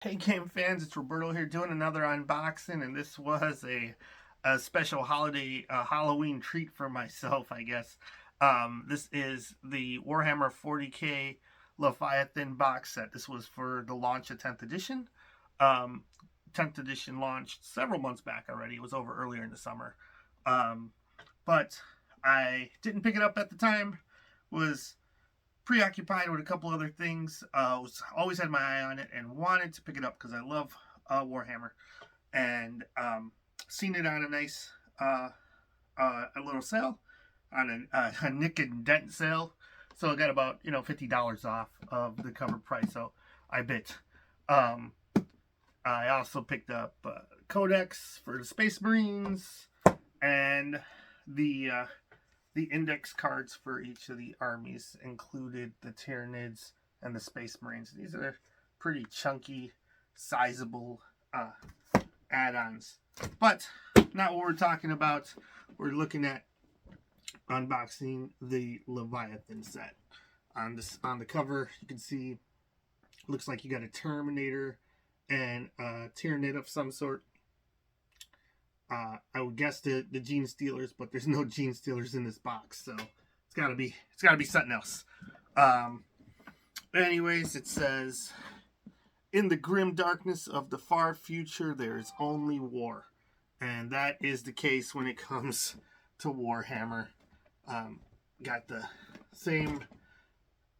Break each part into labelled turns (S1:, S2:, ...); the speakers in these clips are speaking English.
S1: Hey game fans, it's Roberto here doing another unboxing, and this was a special holiday Halloween treat for myself, I guess. This is the Warhammer 40k Leviathan box set. This was for the launch of 10th edition. Um, 10th edition launched several months back already. It was over earlier in the summer. Um, but I didn't pick it up at the time. Was preoccupied with a couple other things. Was always had my eye on it and wanted to pick it up because I love Warhammer, and seen it on a nice a little sale on a nick and dent sale. So I got about $50 off of the cover price. So I bit. Um, I also picked up Codex for the Space Marines and the the index cards for each of the armies included the Tyranids and the Space Marines. These are pretty chunky, sizable add-ons. But not what we're talking about. We're looking at unboxing the Leviathan set. On the cover, you can see looks like you got a Terminator and a Tyranid of some sort. I would guess the Gene Stealers, but there's no Gene Stealers in this box, so it's gotta be something else. Anyways, it says, "In the grim darkness of the far future, there is only war," and that is the case when it comes to Warhammer. Got the same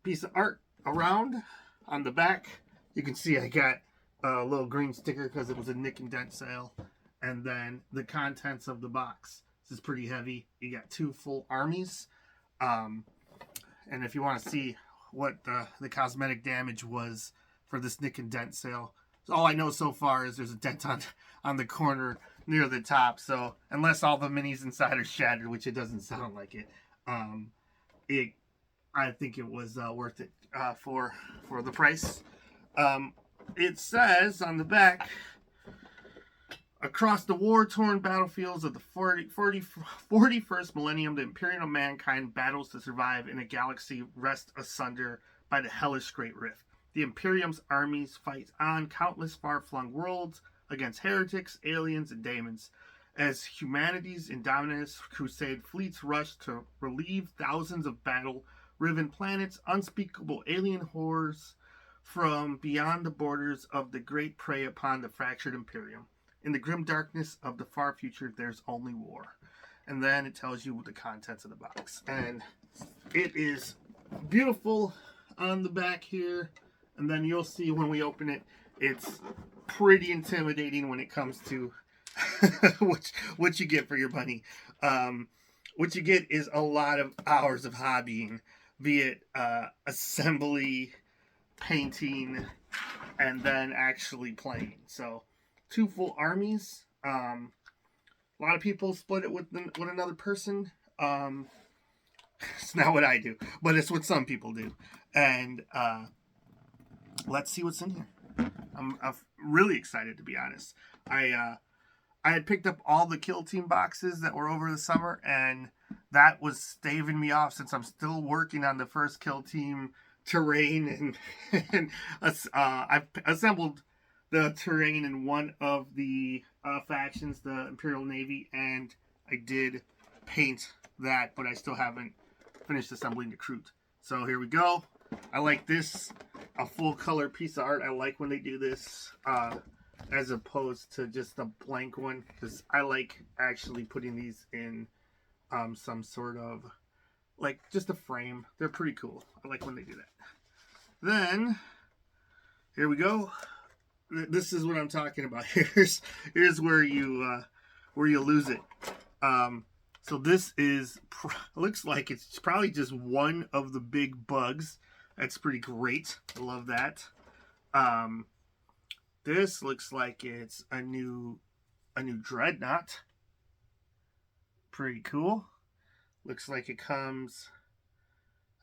S1: piece of art around on the back. You can see I got a little green sticker because it was a nick and dent sale. And then the contents of the box. This is pretty heavy. You got 2 full armies. And if you want to see what the cosmetic damage was for this nick and dent sale, all I know so far is there's a dent on the corner near the top. So unless all the minis inside are shattered, which it doesn't sound like it, I think it was worth it for the price. It says on the back, "Across the war-torn battlefields of the 41st millennium, the Imperium of mankind battles to survive in a galaxy wrest asunder by the hellish Great Rift. The Imperium's armies fight on countless far-flung worlds against heretics, aliens, and daemons. As humanity's indominus crusade fleets rush to relieve thousands of battle-riven planets, unspeakable alien horrors from beyond the borders of the great prey upon the fractured Imperium. In the grim darkness of the far future, there's only war." And then it tells you the contents of the box. And it is beautiful on the back here. And then you'll see when we open it, it's pretty intimidating when it comes to what you get for your money. What you get is a lot of hours of hobbying, be it assembly, painting, and then actually playing. So 2 full armies. A lot of people split it with another person. It's not what I do, but it's what some people do. And let's see what's in here. I'm really excited, to be honest. I had picked up all the Kill Team boxes that were over the summer, and that was staving me off since I'm still working on the first Kill Team terrain, and I've assembled the terrain in one of the factions, the Imperial Navy, and I did paint that, but I still haven't finished assembling the crew. So here we go. I like this, a full color piece of art. I like when they do this as opposed to just a blank one, because I like actually putting these in some sort of, like, just a frame. They're pretty cool. I like when they do that. Then, here we go. This is what I'm talking about. Here's where you lose it. So this is looks like it's probably just one of the big bugs. That's pretty great. I love that. This looks like it's a new dreadnought. Pretty cool. Looks like it comes.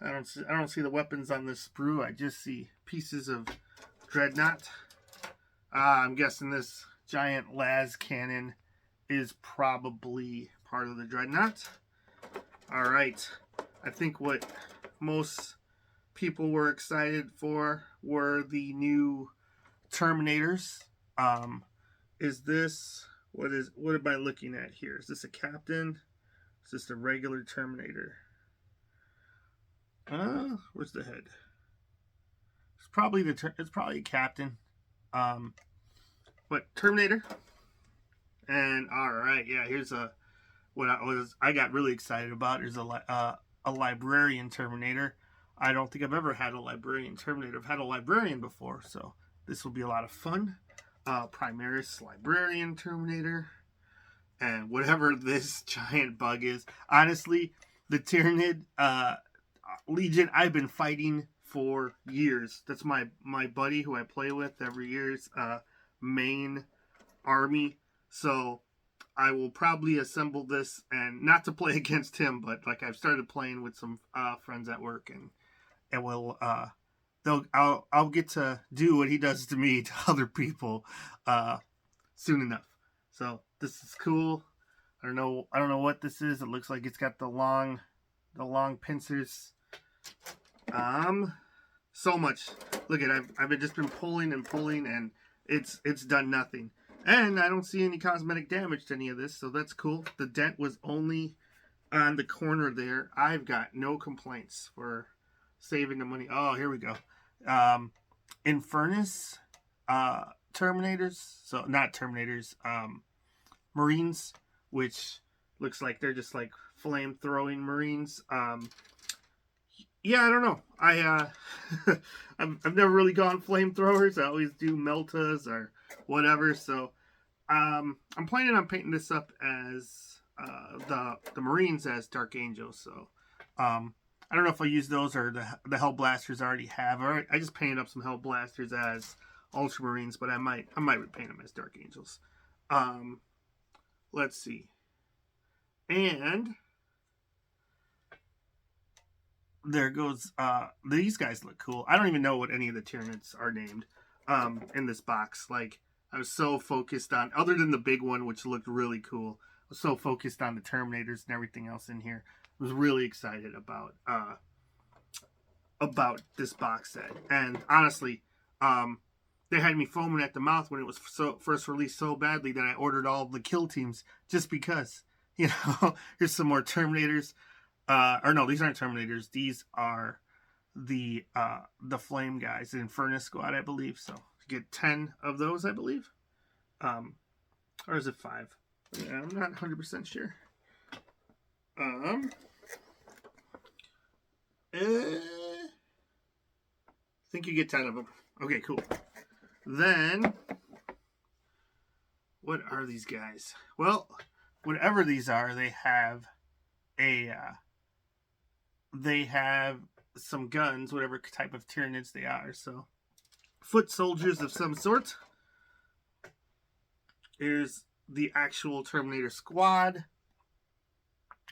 S1: I don't see the weapons on this sprue. I just see pieces of dreadnought. I'm guessing this giant las cannon is probably part of the dreadnought. All right. I think what most people were excited for were the new Terminators. Is this what am I looking at here? Is this a captain? Is this a regular Terminator? Where's the head? It's probably it's probably a captain. But Terminator. And all right, yeah, here's what I got really excited about is a librarian Terminator. I don't think I've ever had a librarian Terminator. I've had a librarian before, so this will be a lot of fun. Primaris librarian Terminator, and whatever this giant bug is. Honestly, the Tyranid Legion I've been fighting for years. That's my buddy who I play with every year's main army. So I will probably assemble this, and not to play against him, but like I've started playing with some friends at work, and we'll I'll get to do what he does to me to other people soon enough. So this is cool. I don't know what this is. It looks like it's got the long pincers. So much. Look at I've just been pulling and pulling, and it's done nothing. And I don't see any cosmetic damage to any of this, so that's cool. The dent was only on the corner there. I've got no complaints for saving the money. Oh, here we go. Infernus Terminators. So not Terminators. Marines, which looks like they're just like flame throwing Marines. Yeah, I don't know. I've never really gone flamethrowers. I always do Meltas or whatever. So I'm planning on painting this up as the Marines as Dark Angels. So I don't know if I use those or the Hell Blasters I already have. All right, I just painted up some Hell Blasters as Ultramarines, but I might repaint them as Dark Angels. Let's see. And there goes these guys look cool. I don't even know what any of the Tyranids are named in this box. Like, I was so focused on, other than the big one, which looked really cool, I was so focused on the Terminators and everything else in here. I was really excited about this box set. And honestly, they had me foaming at the mouth when it was first released so badly that I ordered all the kill teams just because. You know, here's some more Terminators. Or no, these aren't Terminators. These are the Flame guys, the Infernus Squad, I believe. So you get 10 of those, I believe. Or is it 5? Yeah, I'm not 100% sure. I think you get 10 of them. Okay, cool. Then, what are these guys? Well, whatever these are, they have some guns, whatever type of Tyranids they are. So, foot soldiers of some sort. Here's the actual Terminator squad.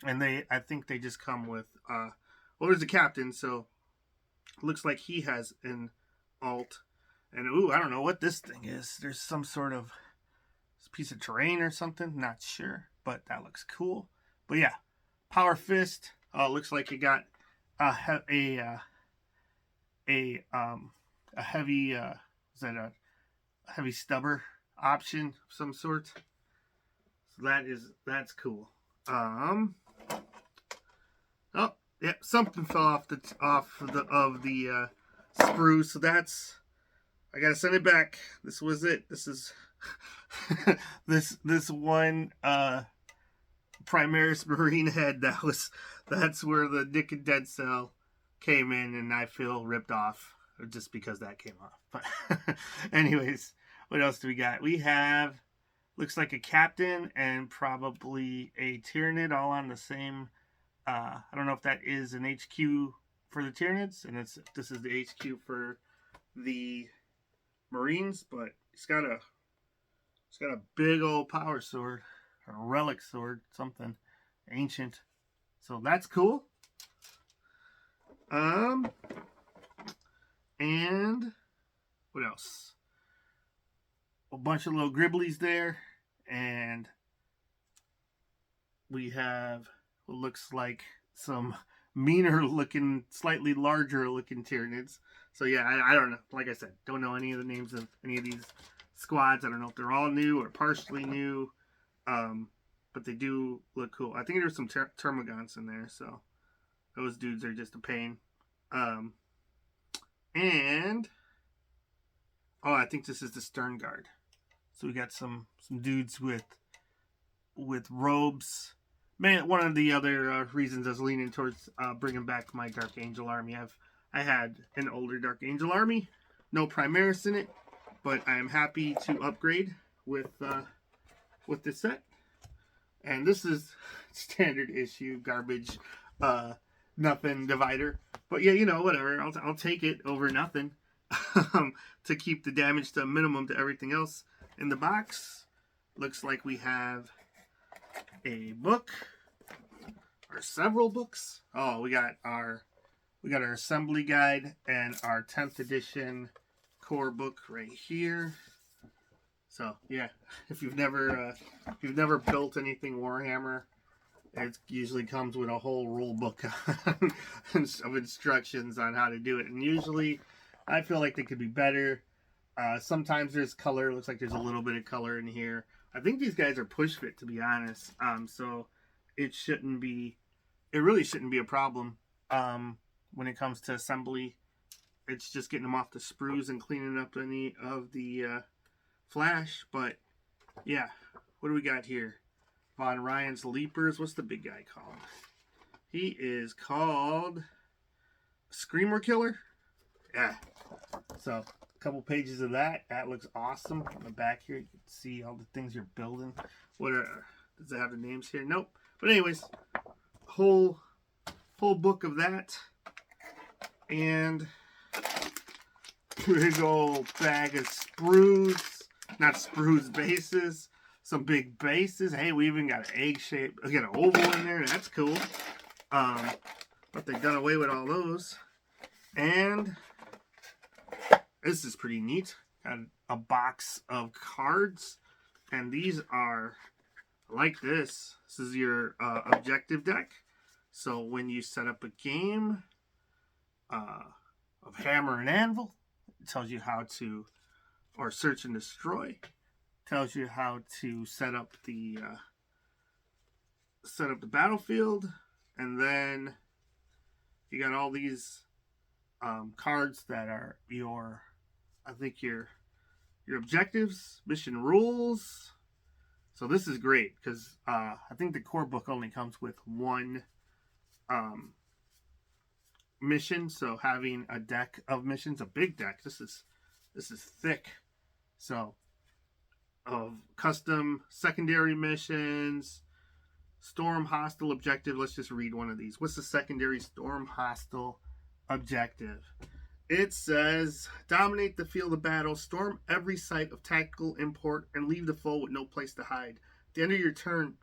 S1: And I think they just come with, well, there's the captain, so looks like he has an alt. And, ooh, I don't know what this thing is. There's some sort of piece of terrain or something. Not sure, but that looks cool. But, yeah, Power Fist. Looks like you got a heavy, is that a heavy stubber option of some sort? So that's cool. Oh, yeah, something fell off the sprue, so that's, I gotta send it back. This was it. This is this one Primaris Marine head that's where the Nick and Dead Cell came in, and I feel ripped off just because that came off. But anyways, what else do we got? We have, looks like a captain and probably a Tyranid all on the same. I don't know if that is an HQ for the Tyranids, and this is the HQ for the Marines, but it's got a big old power sword, or a relic sword, something ancient. So that's cool. And what else? A bunch of little gribblies there, and we have what looks like some meaner looking, slightly larger looking Tyranids. So yeah, I don't know. Like I said, don't know any of the names of any of these squads. I don't know if they're all new or partially new. But they do look cool. I think there's some Termagants in there, so those dudes are just a pain. And oh, I think this is the Stern Guard. So we got some dudes with robes. Man, one of the other reasons I was leaning towards bringing back my Dark Angel army. I had an older Dark Angel army, no Primaris in it, but I am happy to upgrade with this set. And this is standard issue garbage, nothing divider. But yeah, you know, whatever. I'll take it over nothing to keep the damage to a minimum to everything else. In the box, looks like we have a book or several books. Oh, we got our assembly guide and our 10th edition core book right here. So yeah, if you've never built anything Warhammer, it usually comes with a whole rule book of instructions on how to do it. And usually, I feel like they could be better. Sometimes there's color. It looks like there's a little bit of color in here. I think these guys are push fit, to be honest. So it really shouldn't be a problem when it comes to assembly. It's just getting them off the sprues and cleaning up any of the flash. But yeah, what do we got here? Von Ryan's Leapers. What's the big guy called? He is called Screamer Killer. Yeah. So a couple pages of that. That looks awesome. On the back here, you can see all the things you're building. Does it have the names here? Nope. But anyways, whole book of that, and big old bag of sprues. Not sprues, bases. Some big bases. Hey, we even got an egg shape. We got an oval in there. That's cool. But they've done away with all those. And this is pretty neat. Got a box of cards. And these are like this. This is your objective deck. So when you set up a game of Hammer and Anvil, it tells you how to, or Search and Destroy, tells you how to set up the battlefield. And then you got all these cards that are your objectives, mission rules. So this is great because I think the core book only comes with one mission. So having a deck of missions, a big deck, this is thick. So of custom secondary missions, storm hostile objective. Let's just read one of these. What's the secondary storm hostile objective? It says, dominate the field of battle, storm every site of tactical import, and leave the foe with no place to hide. At the end of your turn,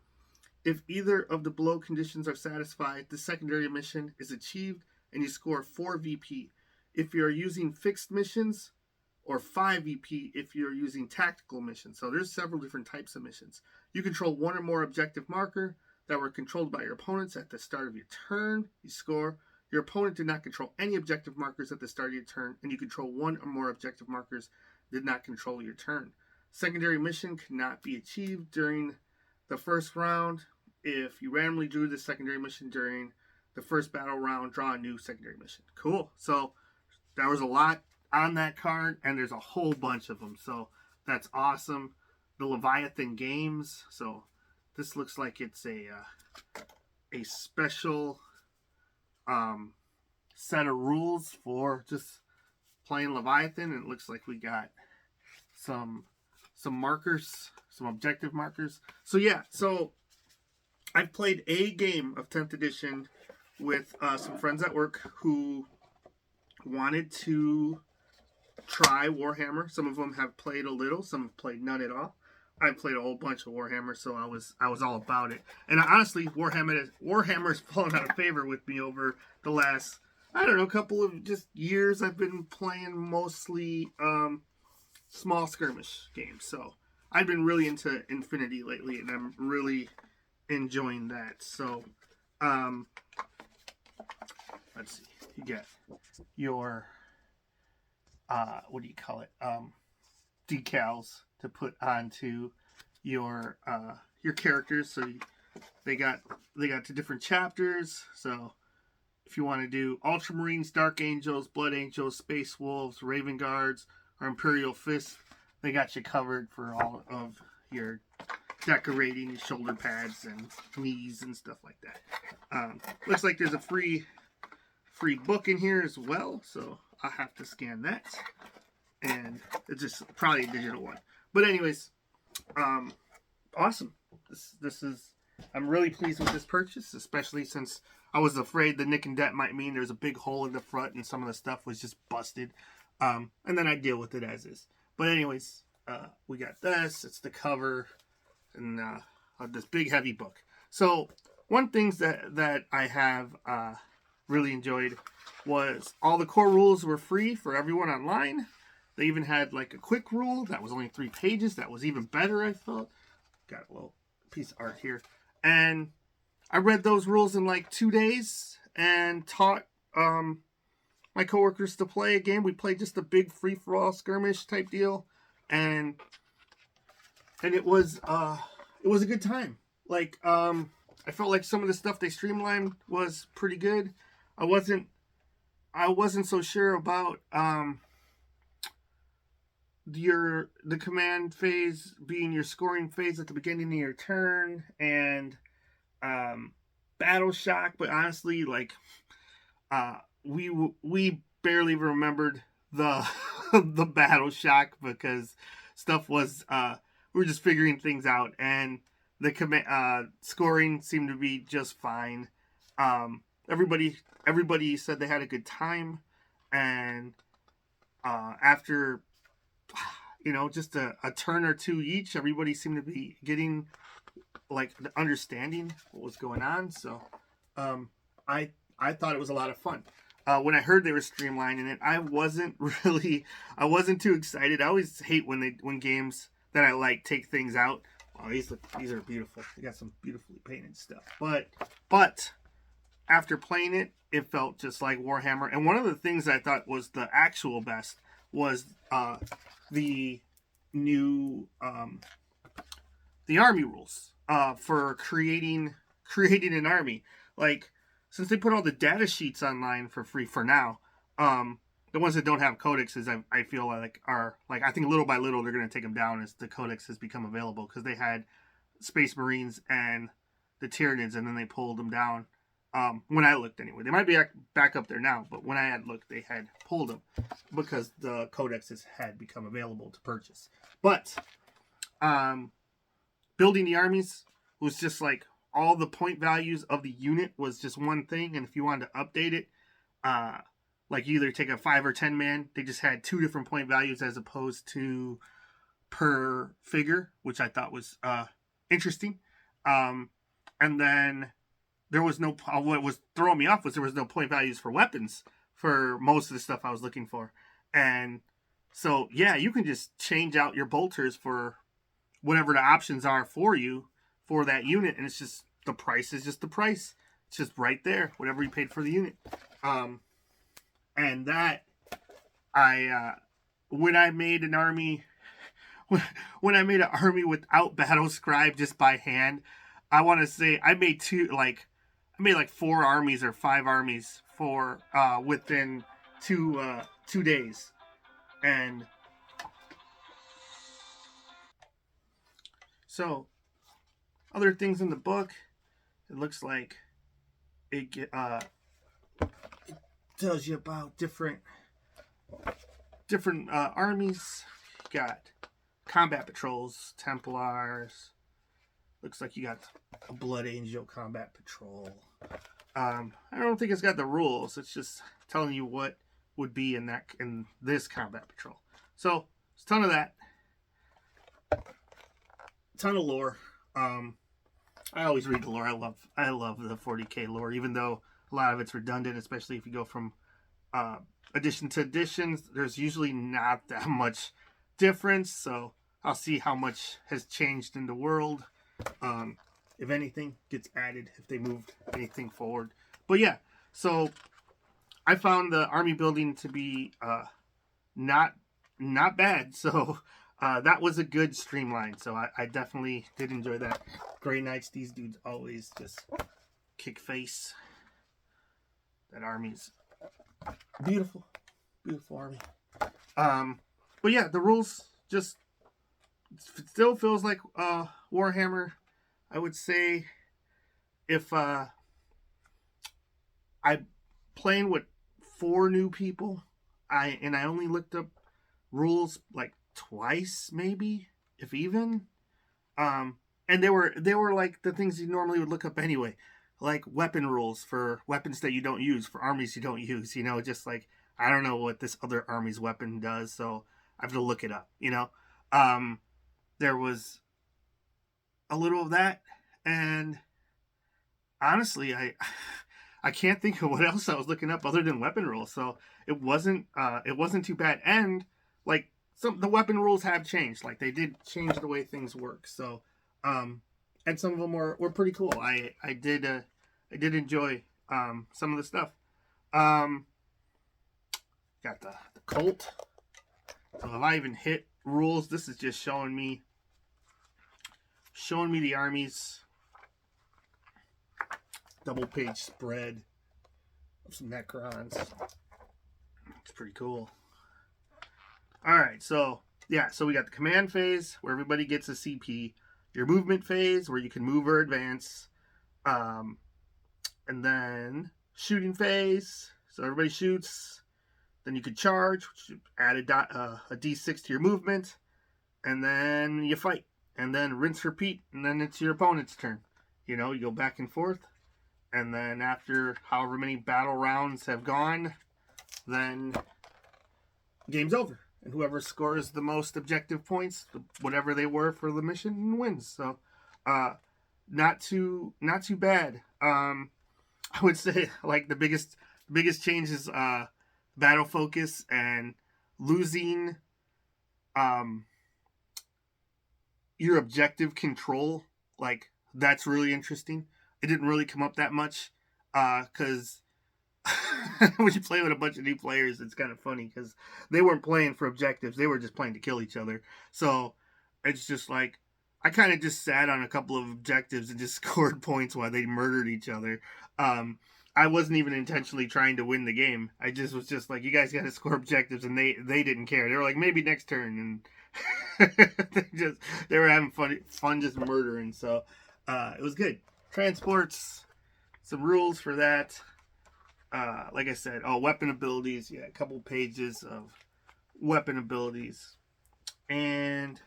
S1: if either of the below conditions are satisfied, the secondary mission is achieved and you score 4 VP. If you're using fixed missions, or 5 VP if you're using tactical missions. So there's several different types of missions. You control one or more objective marker that were controlled by your opponents at the start of your turn. You score. Your opponent did not control any objective markers at the start of your turn, and you control one or more objective markers that did not control your turn. Secondary mission cannot be achieved during the first round. If you randomly drew the secondary mission during the first battle round, draw a new secondary mission. Cool. So there was a lot on that card, and there's a whole bunch of them, so that's awesome. The Leviathan games, so this looks like it's a special set of rules for just playing Leviathan, and it looks like we got some markers, some objective markers. So yeah, so I've played a game of 10th edition with some friends at work who wanted to try Warhammer. Some of them have played a little, some have played none at all. I played a whole bunch of Warhammer, so I was all about it. And honestly, Warhammer's fallen out of favor with me over the last, I don't know, couple of just years. I've been playing mostly small skirmish games. So I've been really into Infinity lately, and I'm really enjoying that. So let's see, you get your what do you call it? Decals to put onto your characters. So they got to different chapters. So if you want to do Ultramarines, Dark Angels, Blood Angels, Space Wolves, Raven Guards, or Imperial Fists, they got you covered for all of your decorating, shoulder pads and knees and stuff like that. Looks like there's a free book in here as well, so I'll have to scan that. And it's just probably a digital one. But anyways, awesome. This is, I'm really pleased with this purchase, especially since I was afraid the nick and dent might mean there's a big hole in the front and some of the stuff was just busted. And then I deal with it as is. But anyways, we got this. It's the cover and this big heavy book. So one thing that I have really enjoyed was all the core rules were free for everyone online. They even had like a quick rule that was only 3 pages. That was even better, I thought. Got a little piece of art here. And I read those rules in like 2 days and taught my coworkers to play a game. We played just a big free-for-all skirmish type deal. And it was a good time. Like, I felt like some of the stuff they streamlined was pretty good. I wasn't so sure about the command phase being your scoring phase at the beginning of your turn, and battle shock. But honestly, like, we barely remembered the the battle shock because stuff was we were just figuring things out, and the scoring seemed to be just fine. Everybody said they had a good time, and after just a turn or two each, everybody seemed to be getting like understanding what was going on. So I thought it was a lot of fun. When I heard they were streamlining it, I wasn't too excited. I always hate when games that I like take things out. Oh, these are beautiful. They got some beautifully painted stuff. But after playing it, it felt just like Warhammer. And one of the things I thought was the actual best was the new the army rules for creating an army. Like, since they put all the data sheets online for free for now, the ones that don't have codexes, I feel like are like, I think little by little they're going to take them down as the codex has become available, because they had Space Marines and the Tyranids, and then they pulled them down. When I looked anyway, they might be back up there now, but when I had looked, they had pulled them because the codexes had become available to purchase. But building the armies was just like, all the point values of the unit was just one thing, and if you wanted to update it, like you either take a 5 or 10 man, they just had 2 different point values as opposed to per figure, which I thought was interesting. And then there was no, what was throwing me off was there was no point values for weapons for most of the stuff I was looking for. And so, yeah, you can just change out your bolters for whatever the options are for you for that unit, and it's just, the price is just the price. It's just right there, whatever you paid for the unit. And that, when I made an army, when I made an army without battle scribe just by hand, I want to say I made 4 armies or 5 armies for within 2 days. And so, other things in the book, it looks like it tells you about different armies. You got combat patrols, Templars. Looks like you got a Blood Angel combat patrol. I don't think it's got the rules. It's just telling you what would be in this combat patrol. So there's a ton of that. A ton of lore. I always read the lore. I love the 40k lore, even though a lot of it's redundant, especially if you go from edition to editions. There's usually not that much difference, so I'll see how much has changed in the world. If anything gets added, if they moved anything forward. But yeah, so I found the army building to be not bad. So that was a good streamline. So I definitely did enjoy that. Grey Knights, these dudes always just kick face. That army's beautiful, beautiful army. But yeah, the rules just still feels like Warhammer. I would say if I'm playing with 4 new people, I only looked up rules like twice, maybe, if even. And they were like the things you normally would look up anyway, like weapon rules for weapons that you don't use, for armies you don't use. You know, just like I don't know what this other army's weapon does, so I have to look it up. You know, there was a little of that, and honestly, I can't think of what else I was looking up other than weapon rules. So it wasn't too bad. And like the weapon rules have changed. Like they did change the way things work. So and some of them were pretty cool. I did enjoy some of the stuff. Got the Colt. So if I even hit rules, this is just showing me the armies. Double page spread of some Necrons. It's pretty cool. Alright, so yeah, so we got the command phase where everybody gets a CP, your movement phase where you can move or advance, and then shooting phase, so everybody shoots, then you could charge, which add a d6 to your movement, and then you fight, and then rinse repeat, and then it's your opponent's turn. You know, you go back and forth. And then after however many battle rounds have gone, then game's over. And whoever scores the most objective points, whatever they were for the mission, wins. So, not too bad. I would say like the biggest change is battle focus and losing your objective control. Like that's really interesting. It didn't really come up that much because when you play with a bunch of new players, it's kind of funny because they weren't playing for objectives. They were just playing to kill each other. So it's just like I kind of just sat on a couple of objectives and just scored points while they murdered each other. I wasn't even intentionally trying to win the game. I just was just like, you guys got to score objectives, and they didn't care. They were like, maybe next turn, and they were having fun just murdering. So it was good. Transports, some rules for that. Like I said, weapon abilities. Yeah, a couple pages of weapon abilities. And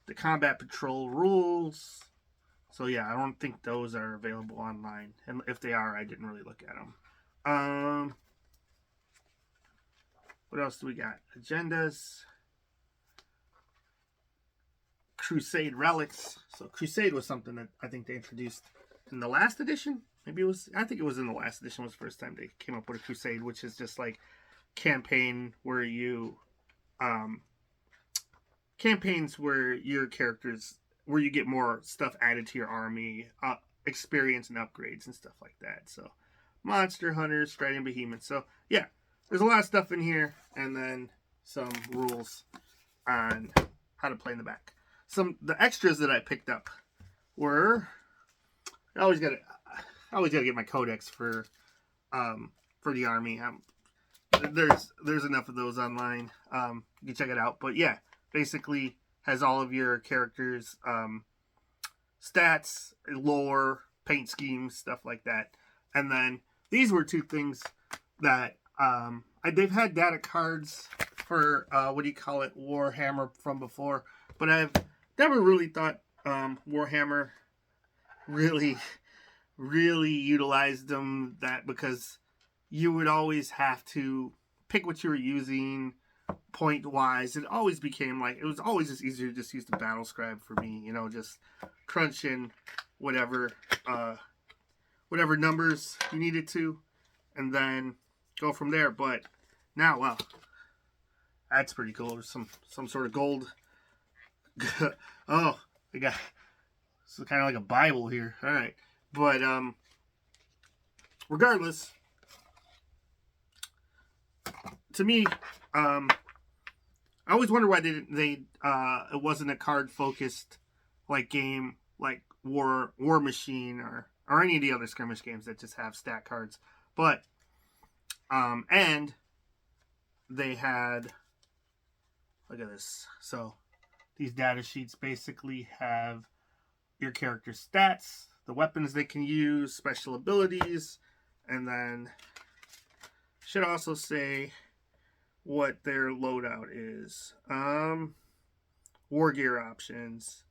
S1: the combat patrol rules. So yeah, I don't think those are available online. And if they are, I didn't really look at them. What else do we got? Agendas. Crusade relics. So Crusade was something that I think they introduced in the last edition. Maybe it was, I think it was in the last edition was the first time they came up with a Crusade, which is just like campaigns where your characters, where you get more stuff added to your army, experience and upgrades and stuff like that. So monster hunters, striding behemoths. So yeah, there's a lot of stuff in here, and then some rules on how to play in the back. The extras that I picked up were I always gotta get my codex for the army. There's enough of those online. You can check it out. But yeah, basically has all of your characters' stats, lore, paint schemes, stuff like that. And then these were 2 things that they've had data cards for Warhammer from before, but I've never really thought Warhammer really utilized them because you would always have to pick what you were using point wise. It always became like it was always just easier to just use the battle scribe for me, you know, just crunch in whatever numbers you needed to and then go from there. But now, wow, that's pretty cool. There's some sort of gold. Oh, they got it's kind of like a Bible here. All right, but regardless, to me, I always wonder why it wasn't a card focused like game like War Machine or any of the other skirmish games that just have stat cards. But and they had, look at this. So these data sheets basically have your character's stats, the weapons they can use, special abilities, and then should also say what their loadout is. War gear options.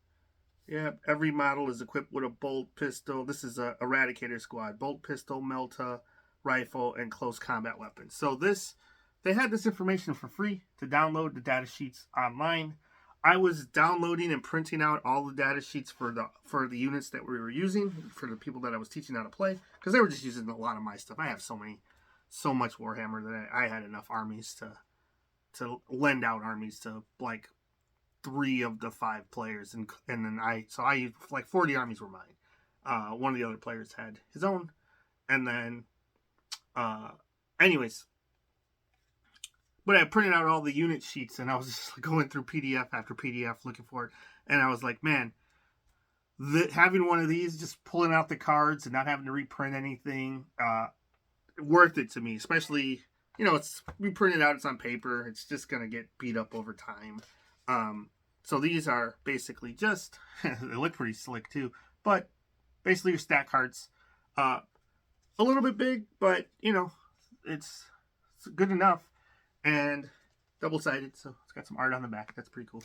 S1: Yep, every model is equipped with a bolt pistol. This is a Eradicator squad. Bolt pistol, melta, rifle, and close combat weapons. So they had this information for free to download the data sheets online. I was downloading and printing out all the data sheets for the units that we were using, for the people that I was teaching how to play, because they were just using a lot of my stuff. I have so much Warhammer that I had enough armies to lend out armies to like 3 of the 5 players, and then I used like 40 armies were mine. One of the other players had his own, and then anyways, but I printed out all the unit sheets, and I was just going through PDF after PDF looking for it, and I was like, man, having one of these, just pulling out the cards and not having to reprint anything, worth it to me. Especially, we print it out, it's on paper, it's just gonna get beat up over time. So these are basically just they look pretty slick too, but basically your stat cards. A little bit big, but it's good enough, and double-sided, so it's got some art on the back. That's pretty cool.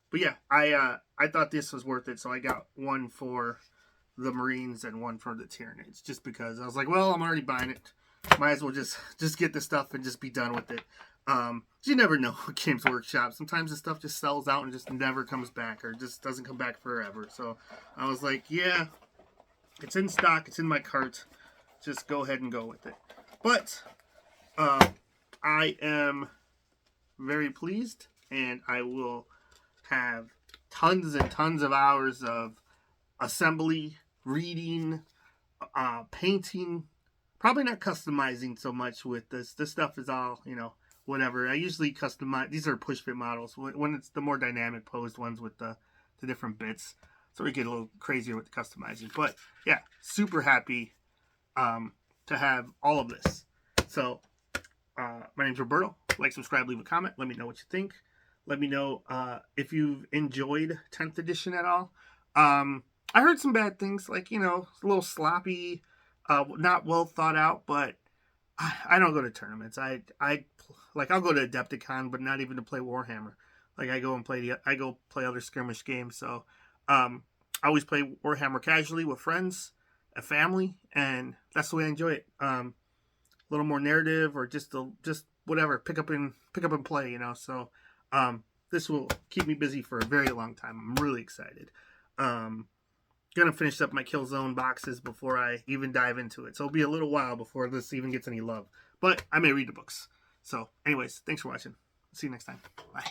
S1: But yeah, I thought this was worth it, so I got one for the Marines and one for the Tyranids, just because I was like, well, I'm already buying it, might as well just get the stuff and just be done with it. You never know with Games Workshop. Sometimes the stuff just sells out and just never comes back, or just doesn't come back forever. So I was like, yeah, it's in stock, it's in my cart, just go ahead and go with it. But I am very pleased, and I will have tons and tons of hours of assembly, reading, painting, probably not customizing so much with this. This stuff is all, whatever. I usually customize. These are push fit models. When it's the more dynamic posed ones with the different bits, so we get a little crazier with the customizing. But yeah, super happy to have all of this. So my name's Roberto. Like, subscribe, leave a comment. Let me know what you think. Let me know if you've enjoyed 10th edition at all. I heard some bad things, like, a little sloppy, not well thought out, but I don't go to tournaments. I'll go to Adepticon, but not even to play Warhammer. Like, I go play other skirmish games. So I always play Warhammer casually with friends, a family, and that's the way I enjoy it. A little more narrative, or just whatever, pick up and play, So this will keep me busy for a very long time. I'm really excited. Gonna finish up my Killzone boxes before I even dive into it. So it'll be a little while before this even gets any love. But I may read the books. So anyways, thanks for watching. See you next time. Bye.